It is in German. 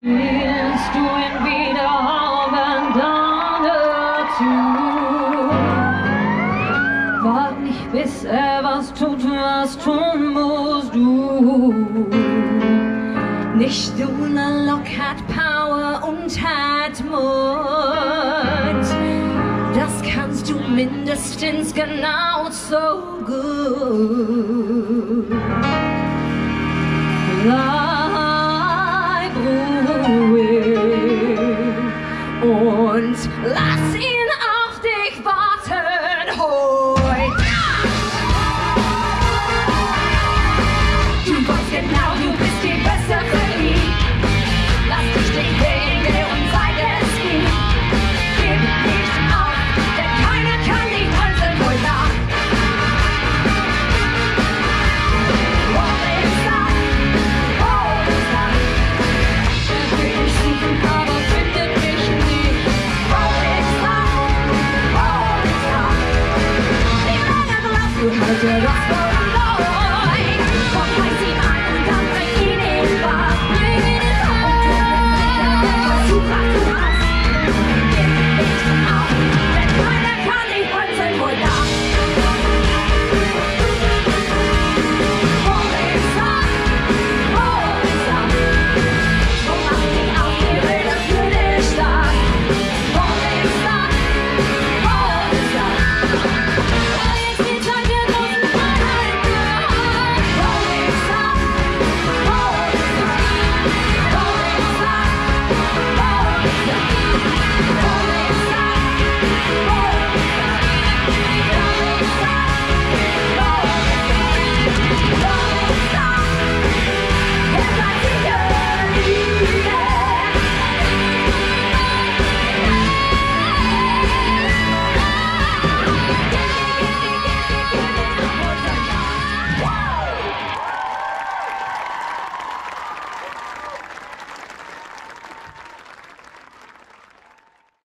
Willst du ihn wieder haben, dann hör zu. Wart nicht, bis er was tut, was tun musst du. Nicht ohne Lock hat Power und hat Mut. Das kannst du mindestens genauso gut.